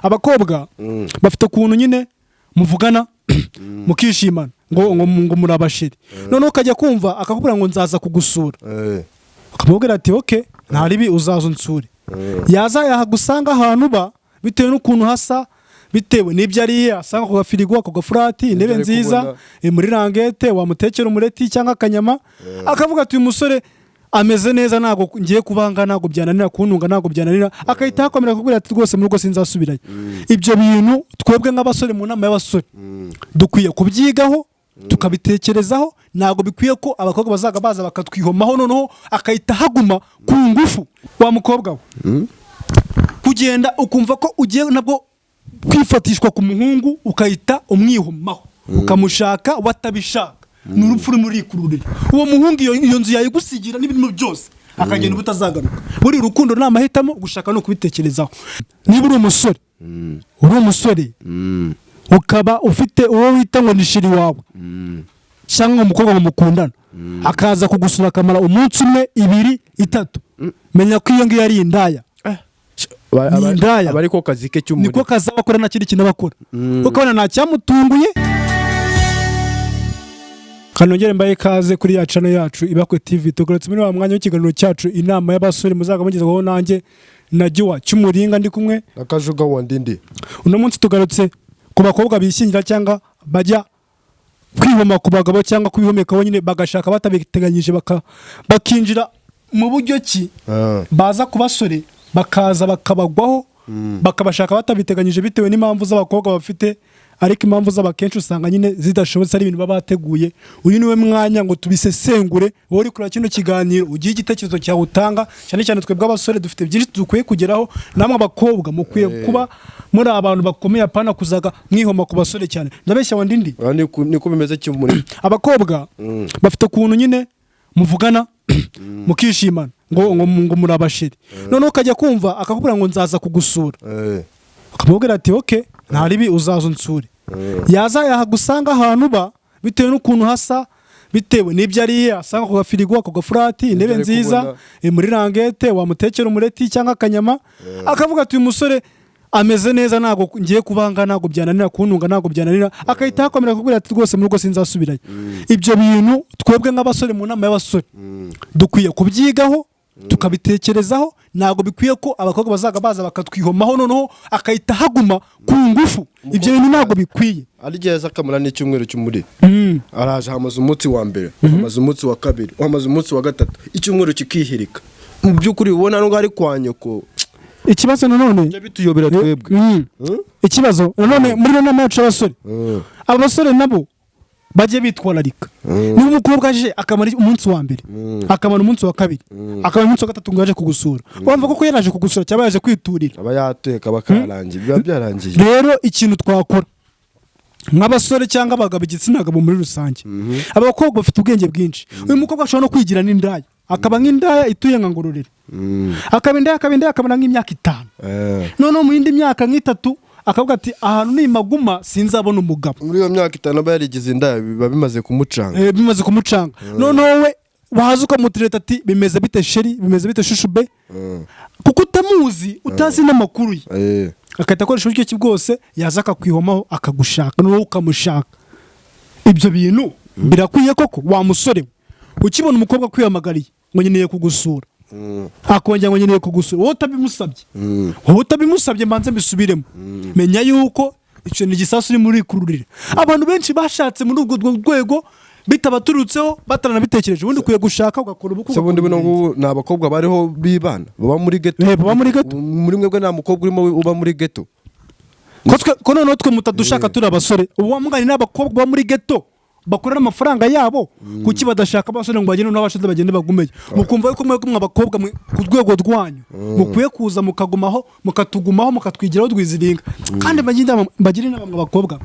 abakobwa bafite ukuntu nyine muvugana mukishimana ngo murabashiri none ukajya kumva akakubwira ngo nzaza kugusura akamubwira ati okay nta ribi uzaza unsure yaza yahagusanga ahantu ba bitewe n'ukuntu hasa bitewe n'ibyo ari asanga ku gafirigo ako gafurati intebe nziza muri rangete wamutekera umureti cyangwa akanyama akavuga ati uyu musore ameze neza ntago ngiye kubanga ntago byananira kuntunga ntago byananira akahita hakomera kubwira ati rwose muri rugo sinzasubirayo ibyo bintu twebwe nk'abasore mu nama y'abasore dukwiye kubyigaho tukabitekerezaho ntago bikwiye ko abakobwa bazaga baza bakatwihomaho noneho akahita haguma ku ngufu wa mukobwa we kugenda ukumva ko ugiye nabwo kwifatishwa ku muhungu ukahita umwihomaho ukamushaka watabishaka n'urupfu muri kururira uwo muhungu iyo nzu yayigusigira n'ibintu byose akagenda ubutazagaruka buri rukundo namahitamo gushaka no kubitekerezaho niba uri umusore ukaba ufite uwo wita ngo nishiri wawe cyangwa umukobwa mukundana akaza kugusura akamara umunsi umwe 2 3 menya ko iyo ngiyo ari indaya abari ko kazi ke cy'umuri niko kaza bakora na kiri kintu bakora ukabona nta cyamutunguye kanongere mbaye kaze kuri ya channel yacu Ibakwe TV tugarutse muri wa mwanya w'ikiganiro cyacu inama y'abasore muzaga mugezeho nanjye najya cy'umuringa ndi kumwe nakajuga wandindi uno munsi tugarutse ku bakobwa bishingira cyangwa bajya kwihoma ku bagabo cyangwa kwihomeka nyine bagashaka batabiteganyije bakinjira mu buryo ki baza ku basore bakaza bakabagwaho bakabashaka batabiteganyije bitewe n'impamvu z'abakobwa bafite ariko impamvu z'abakenshi usanga nyine zidashobotse ari ibintu baba bateguye uyu niwe mwanya ngo tubisesengure wowe uri kuri kino kiganiro ugiye igitekerezo cyawe utanga cyane cyane twebwe abasore dufite byinshi dukwiye kugeraho namwe abakobwa mukwiye kuba muri abantu bakomeye apana kuzaga mwihoma ku basore cyane ndabeshya wandindi niko bimeze cy'umuri abakobwa bafite ukuntu nyine muvugana mukishimana ngo murabashiri none ukajya kumva akakubwira ngo nzaza kugusura akamubwira ati okay nta ribi uzaza unsure yaza yahagusanga ahantu ba bitewe n'ukuntu hasa bitewe n'ibyo ari asanga ku gafirigo ako gafurati intebe nziza muri rangete wamutekera umureti cyangwa akanyama akavuga ati uyu musore ameze neza ntago ngiye kubanga ntago byananira kuntunga ntago byananira akahita hakomera kubwira ati rwose muri rugo sinzasubirayo ibyo bintu twebwe nk'abasore mu nama y'abasore dukwiye kubyigaho tukabitekerezaho ntago bikwiye ko abakobwa bazaga baza bakatwihomaho noneho akahita haguma ku ngufu ibyo bintu ntago bikwiye aligeza akamara n'icyumweru cy'umuri araje hamaze umunsi wa mbere hamaze umunsi wa kabiri hamaze umunsi wa gatatu icyumweru kikihirika mu by'ukuri ubona ngo ari kwanyoko ikibazo nanone bituyobera twebwe ikibazo nanone muri nama yacu y'abasore abasore nabo bajye bitwararika niba umukobwa aje akamara umunsi wa mbere akamara umunsi wa kabiri akamara umunsi wa gatatu ngo aje kugusura wumva ko yaraje kugusura cyangwa yaje kwiturira aba yateka bakarangira biba byarangiye rero ikintu twakora nk'abasore cyangwa abagabo igitsina gabo muri rusange abakobwa bafite ubwenge bwinshi uyu mukobwa ashobora no kwigira n'indaya akaba nk'indaya ituye nka Ngororero akaba indaya akabona nk'imyaka 5 none mu yindi myaka nk'itatu akavuga ati ahantu nimaguma sinzabona umugabo muri iyo myaka 5 aba yarigize indaya biba bimaze kumucanga bimaze kumucanga none wowe wahaza ukamutireta ati bimeze bite sheri bimeze bite shushube kuko utamuzi utazi n'amakuru ye akahita akoresha uburyo ki bwose yaza akakwihomaho akagushaka n'uwo ukamushaka ibyo bintu birakwiye koko wa musore ukibona umukobwa kwiyamagariye ngo nyeneye kugusura akongera ngo nyeneye kugusura wowe utabimusabye mbanze mbisubiremo menya yuko icyo ni gisasu uri muri kururira abantu benshi bashatse muri ubwo rwego bitabaturutseho bataranabitekereje ubundi ukwiye gushaka ugakora ubukwe ubundi buno ni abakobwa bariho bibana baba muri ghetto muri mwebwe nta mukobwa urimo uba muri ghetto ko noneho twe mutadushaka turi abasore ubu wamugani n'abakobwa baba muri ghetto bakorera amafaranga yabo kuki badashaka abasore ngo bagende n'abashoze bagende bagumeye mukumva yuko mwebwe abakobwa ku rwego rwanyu mukwiye kuza mukagumaho mukatugumaho mukatwigiraho twiziringa kandi bagire n'abamwe abakobwa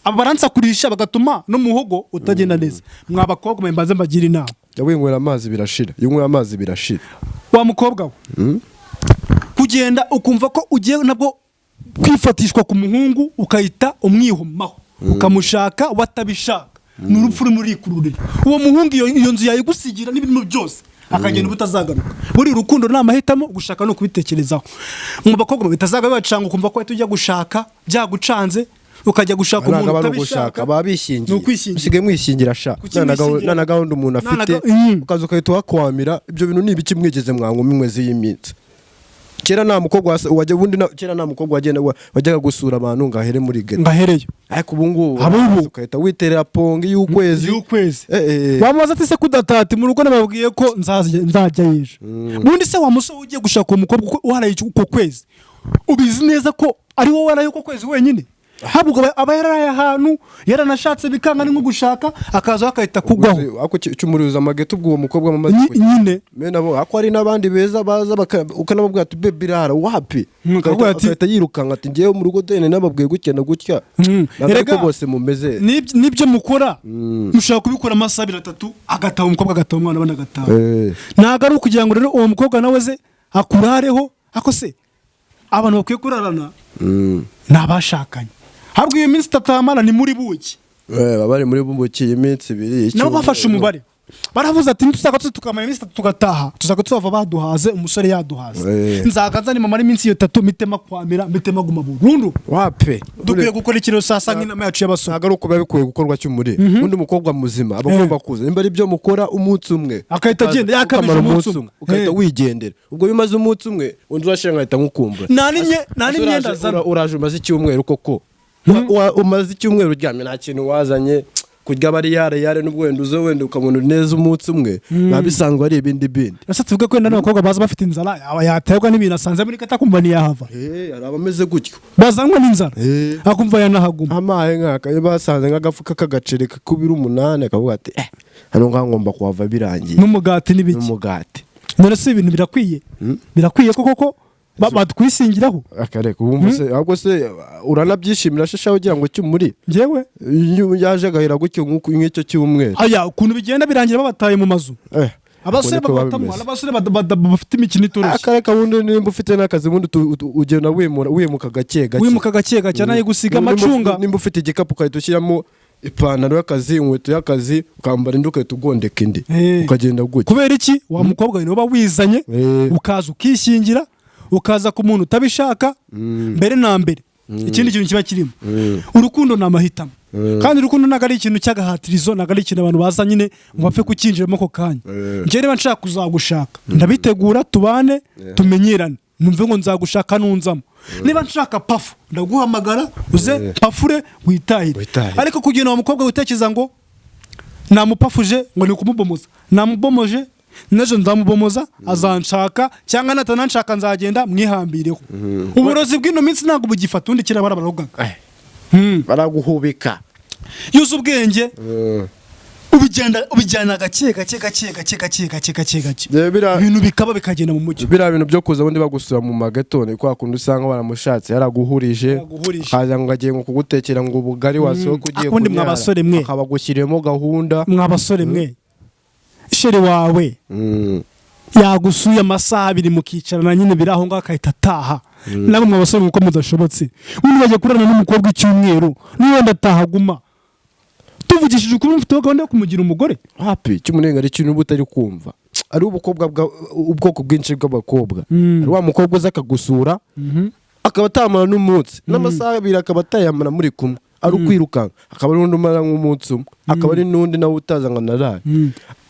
abaransa kurisha bagatuma no muhogo utagenda neza mwabakobwa mbaze mbagira inama yawinywera amazi birashira yinywera amazi birashira wa mukobwa kugenda ukumva ko ugiye nabwo kwifatishwa ku muhungu ukahita umwihomaho ukamushaka watabishaka n'urupfu muri kururira uwo muhungu iyo nzu yayigusigira n'ibintu byose akagenda ubutazagaruka. Buri rukundo ni amahitamo, gushaka no kubitekerezaho. Mu bakobwa bitazaga bibacanga ukumva ko tujya gushaka byagucanze ukajya gushaka umuntu utabishaka babishingiye usigaye mwishingira sha na gahunda umuntu afite ukaza ukahita wakwamira. Ibyo bintu ni ibiki mwigeze mwankumi mwezi y'iminsi? Kera nta mukobwa wajyaga gusura abantu ngahere muri ghetto ngahereyo, ariko ubu ngubu ukahita witerera pongi y'ukwezi wamubaza ati se kudatati mu rugo nababwiye ko nzajya yije. Bundi se wa musore ugiye gushaka umukobwa uharaye uko kwezi ubizi neza ko ari wowe waraye uko kwezi wenyine? Habwo aba yaraye ahantu yaranashatse bikanga ni nko gushaka akaza akahita kugwaho. Ako cyumuriza amageto ubwo uwo mukobwa mamaze nyine menabo ako ari nabandi beza baza ukanababwira ati baby rara wapi akahita yirukanka ati ngiye mu rugo dene nababwiye gutya na gutya nako bose mumeze nibyo mukora. Mushaka kubikora amasaha 3 agataha umukobwa agataha umwana abana agataha. Naga ari kugira ngo rero uwo mukobwa nawe ze akurareho. Ako se abantu bakwiye kurarana nabashakanye. Habwo iyo minsi 3 amana ni muri buki. Babari muri buki iminsi 2 nabo bafashe umubare. Baravuze ati ntuzaka tukamara iminsi 3 tugataha tuzaka tuva baduhaze umusore yaduhaze. Nzagaza ni mama iminsi 3 mitema kwamira mitema guma burundu. Wape dukwiye gukora ikiro sasa nk'inama yacu y'abasore. Agaruko babikuye gukorwa cy'umuri. Undi mukobwa muzima abagomba kuza nimba ari byo mukora umunsi umwe akahita agenda yakabije umunsi umwe ukahita wigendera. Ubwo bimaze umunsi umwe undi urashanga ahita nkukumbura. Nani myenda zana uraje umaze icyumweru koko umaze icyumweru uryamye nta kintu wazanye kurya bari yare n'ubwo wenda uzo wenda ukamuntu neza umunsi umwe nabisanzwe ari ibindi. Ese tuvuge ko n'abakobwa baza bafite inzara yaterwa n'ibintu asanze muri kata kumva ni yahava. Arabameze gutyo bazanwa n'inzara akumva yanahaguma amaye nkaka basanze nk'agafuka kagacere kubira 8 akavuga ati hano ngomba kuhava birangiye n'umugati n'ibiki n'umugati. None se ibintu birakwiye koko batwisingiraho akareka ubumva se ahubwo se uranabyishimira shasha ugira ngo cyumuri ngewe yaje gahira gutyo nk'icyo cy'umweru. Aya ukuntu bigenda birangira babataye mu mazu abasore babatamwa abasore bafite imikino itoroshye. Akareka bundi nimba ufite n'akazi bundi ugenda wimuka gake cyane gusiga amacunga. Nimba ufite igikapu ukahita ushyiramo ipantaro y'akazi inkweto y'akazi ukambara indi ukahita ugondeka indi ukagenda gutyo. Kubera iki wa mukobwa niba wizanye ukaza ukishingira ukaza ku muntu utabishaka mbere na mbere. Ikindi kintu kiba kirimo urukundo na mahitamo. Kandi urukundo naga ari ikintu cy'agahatirizo naga ari ikintu abantu baza nyine ngo bapfe kukinjiramo ko kanya. Nje niba nshaka kuzagushaka ndabitegura tubane tumenyerane numve ngo nzagushaka nunzamo. Niba nshaka pafu ndaguhamagara uze pafure witahire. Ariko kugena wa mukobwa utekereza ngo namupafuje ngo ni kumubomoza namubomoje nejo ndamubomoza azanshaka cyangwa natananshaka nzagenda mwihambireho. Uburozi bw'ino minsi ntabwo bugifata undi kira barabarogaga baraguhubika yuzu ubwenge ubijyana gake ibintu bikaba bikagenda mu mujyi. Bira bintu byo kuza bundi bagusura mu magatone kwa kundi usanga baramushatse yaraguhurije kaza ngo agiye ngo kugutekera ngo ubugari wasoko ugiye kundi mwabasore mwe akabagushyiremo gahunda mwabasore mwe shere wawe yagusuye amasaha 2 mukicarana nyine biraho ngo akahita ataha. Nabo mwabasore muko mudashobotse undi baje kurana n'umukobwa icyumweru niwe ndatahaguma tuvugishije ukuri mfite gahunda yo kumugira umugore. Happy cy'umunenga ari kintu butari kumva ari ubwoko bwinshi bw'abakobwa. Ari wa mukobwa uza akagusura akaba atamara n'umunsi n'amasaha 2 akaba atayamara muri kumwe ari ukwirukanka akaba ari undi mara nk'umunsi umwe akaba ari n'undi nawe utazanga naraye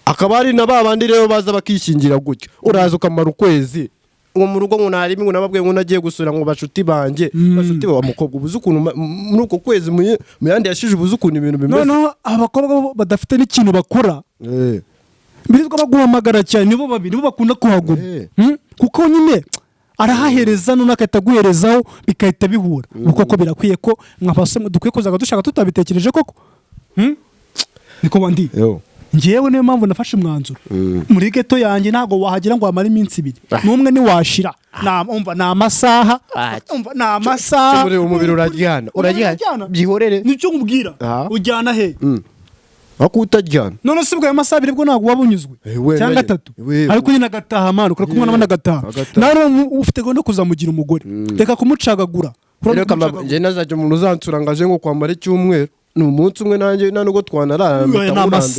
akaba ari nababandi rero baza bakishingira gutyo. Uraza ukamara ukwezi ngo mu rugo ngo narimi ngo nababwiye ngo nagiye gusura ngo bashuti banje bashuti wa mukobwa ubuze ukuntu muri uko kwezi mu yandi yashije ubuze ukuntu ibintu bimeze. No abakobwa badafite n'ikintu bakora birizwa baguhamagara cyane nibo babiri bo bakunda kuhaguma kuko nyine arahahereza none akahita guherezaho bikahita bihura. Kuko birakwiye ko mwabasomwe dukwiye kuzaga dushaka tutabitekereje koko niko bandi ngewe niyo mpamvu nafashe umwanzuro muri geto yanjye ntago wahagira ngo amara iminsi 2 n'umwe ni washira na amasaha muri umubiri urajyana byihorere nicyo nkubwira ujyana he akutajyana none se bwa amasaha 2 bwo ntago wabunyuzwe cyangwa 3 ariko nyine agataha amana ukora kumwana abana agataha naro ufite gahunda kuzamugira umugore reka kumucagagura nje nazajya umuntu uzansura ngaje ngo kwambara icyumweru ni umunsi umwe nanjye nta nubwo twanarara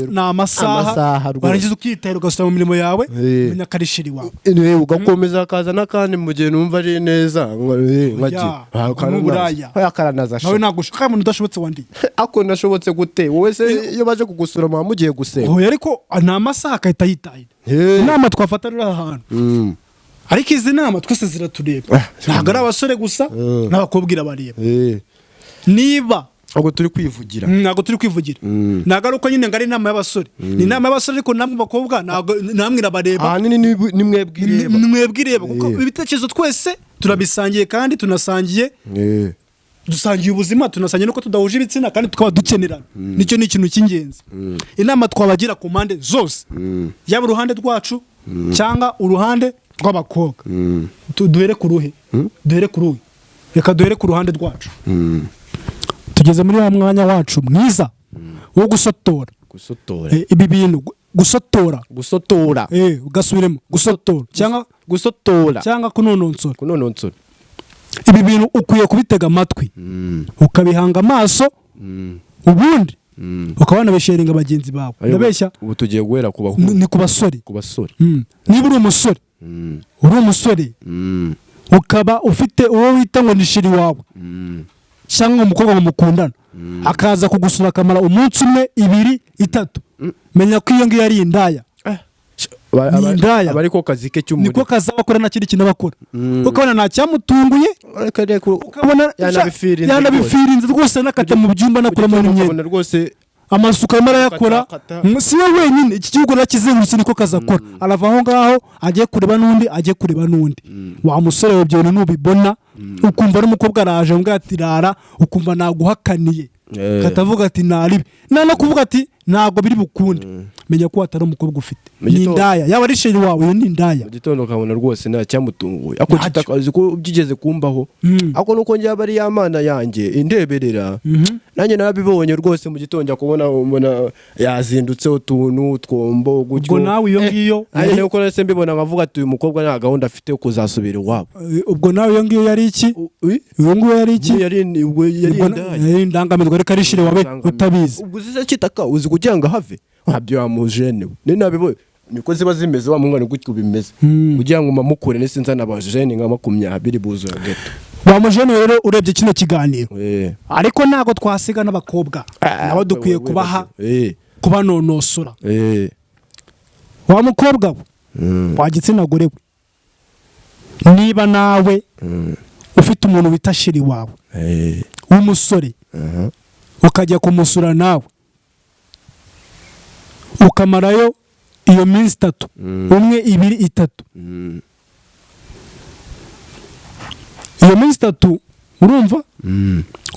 ni amasaha warangiza ukitahira ugasubira mu mirimo yawe menya ko ari sheri wawe ugakomeza hakaza n'akandi mu gihe numva ari neza akaranaza nawe nagushaka umuntu udashobotse wandiye ako nashobotse gute wowe se iyo baje kugusura muba mugiye gusenga ariko ni amasaha akahita yitahira inama twafata rero aha hantu ariko izi nama twese ziratureba ntabwo ari abasore gusa n'abakobwa irabareba niba ntabwo turi kwivugira ntabwo ari uko nyine ngo ari inama y'abasore ni inama y'abasore ariko namwe bakobwa namwe irabareba ahanini ni mwebwe ireba kuko ibitekerezo twese turabisangiye kandi dusangiye ubuzima tunasangiye nuko tudahuje ibitsina kandi tukaba dukenerana nicyo ni ikintu cy'ingenzi inama twabagira ku mpande zose yaba uruhande rwacu cyangwa uruhande rw'abakobwa duhere ku ruhe reka duhere ku ruhande rwacu tugeze muri wa mwanya wacu mwiza wo gusotora ibi bintu gusotora ugasubiremo gusotora cyangwa kunononsora ibi bintu ukwiye kubitega amatwi ukabihanga amaso ubundi ukaba wanabisharinga bagenzi bawe ndabeshya ubu tugiye guhera ku bahungu ni ku basore niba uri umusore ukaba ufite uwo wita ngo ni sheri wawe cyangwa umukobwa ngo mukundana akaza kugusura akamara umunsi umwe 2 3 menya ko iyo ngiyo ari indaya ariko kazi ke cy'umuri niko kaza bakora na kindi kintu bakora ukabona nta cyamutunguye ukabona yanabifirinze rwose nakata mu byumba nakuramo n'imyenda rwose amasuka amara yakora si we wenyine iki gihugu nakizengurutse niko kazakora arava aho ngaho agiye kureba n'undi wa musore we byo nubibona ukumva n'umukobwa araje ngo atirara ukumva naguhakaniye katavuga ati naribi no kuvuga ati ntago biri bukunde menya ko atari umukobwa ufite ni indaya yaba ari sheri wawe ni indaya mu gitondo ukabona rwose nta cyamutunguye ako kitakazi ko byigeze kumbaho ako nuko njye abari yamana yanjye indeberera nanjye nabibonye rwose mu gitondo kubona yazindutse utuntu twombo gutyo ubwo nawe iyo ngiyo ari uko nase mbibona nkavuga ati uyu mukobwa nta gahunda afite yo kuzasubira iwabo ubwo nawe iyo ngiyo yari iki uyu nguyu yari iki yari indangamirwa ariko ari sheri wawe utabizi ubwo uzize kitaka uzi kugira ngo have habyo amujene ni nabibonye niko ziba zimeze wa mungana gutyo bimeze kugira ngo mamukure nesinza nabajene nka 20 buzo gato wa mujene rero urebye kino kiganiro ariko nago twasiga n'abakobwa nabo dukwiye kubaha kubanonosora wa mukobwa wa gitsina gore niba nawe ufite umuntu bita sheri wawe w'umusore ukajya kumusura nawe ukamarayo iyo minsi 3 1 2 3 iyo minsi 3 urumva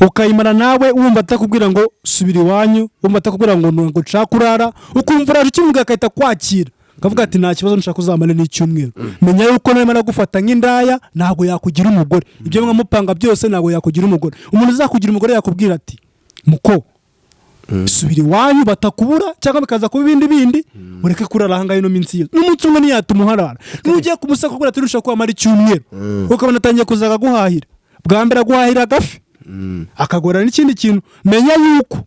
ukayimara nawe wumva atakubwira ngo subira iwanyu wumva atakubwira ngo ncakurara ukumva uraje kimuga akahita kwakira kavuga ati nta kibazo nshaka kuzamana n'icyumweru menya yuko nawe maragufata nk'indaya ntago yakugira umugore ibyo mwamupanga byose ntago yakugira umugore umuntu uzakugira umugore yakubwira ati muko subira iwanyu batakubura cyangwa bikaza kuba ibindi ureke kurara ahangaye ino minsi yose n'umunsi umwe ntiyatumuharara n'ugiye kumusaka kubura ati nushaka kwamara icyumweru ukabona atangiye kuzaga guhahira bwa mbere aguhahira agafi akagora n'ikindi kintu menya yuko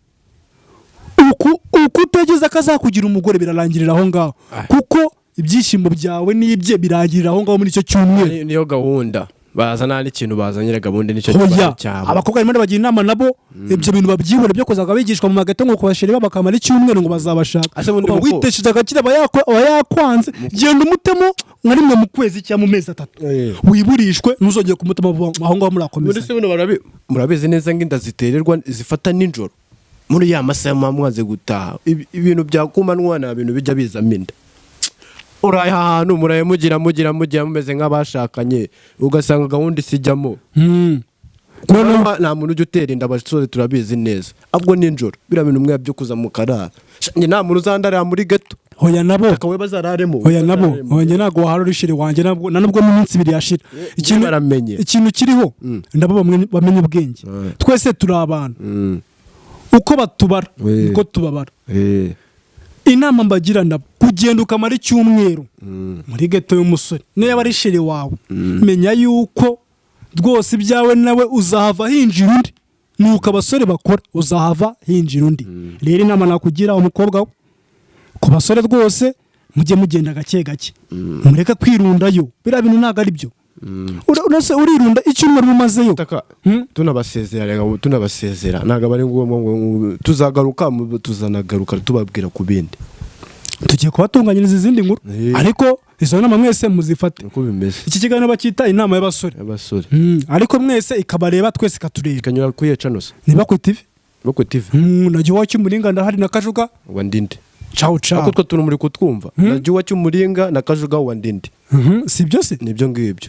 uko utegeza akazakugira umugore birarangirira aho ngaho kuko ibyishimo byawe n'ibye birangirira aho ngaho muri icyo cyumweru niyo gahunda bazana n'ikintu bazanyira gahunda nicyo cyabo abakobwa barimo bagira inama nabo ibyo bintu babyihore byo kuzaga bigishwa mu magato ngo kubasheri babakamara icyumweru ngo bazabashaka witesheje agakira abayakwanze genda umutemo nka rimwe mu kwezi cyangwa mu mezi 3 wiburishwe ntuzongeye kumutema aho ngaho murakomeza murabizi neza ng'inda zitererwa zifata ninjoro muri ya masaha mwaze gutaha ibintu byakumanwa na bintu bijya bizaminda uraye ahantu muraye mugira mumeze nk'abashakanye ugasanga gahunda isijyamo nta muntu ujya utera inda abasore turabizi neza ahubwo ninjoro biriya bintu mwe byo kuza mu karara nta muntu uzandarira muri gato hoya nabo akawe bazararemo hoya nabo hoya nago wahara urishire wanjye nabwo nanubwo mu minsi 2 yashira ikintu kiriho ndabo bamenye ubwenge twese turi abantu uko batubara uko tubabara inama mbagira ndabo kugenda ukamara icyumweru muri geto y'umusore niba ari sheri wawe menya yuko rwose ibyawe nawe uzahava hinjira undi nuko abasore bakora uzahava hinjira undi. Rero inama nakugira umukobwa we, ku basore rwose mujye mugenda gake gake, mureka kwirundayo, biriya bintu ntabwo ari byo. Urase urirunda icyumweru mumazeyo. tunabasezera ntabwo bari ngombwa tuzagaruka tuzanagaruka tubabwira ku bindi, tugiye kubatunganyiriza izindi nkuru, ariko izo nama mwese muzifate uko bimeze. Iki kiganiro bacyita inama y'abasore, ariko mwese ikabareba, twese ikatureba, ikanyura kuri ya channel niba ku TV, bako TV najya wacu muringa ndahari na Kajuga wa Ndindi. Ciao ciao. Ako twa muri kutwumva najya wacu muringa na Kajuga wa Ndindi. Si byo se nibyo ngibyo.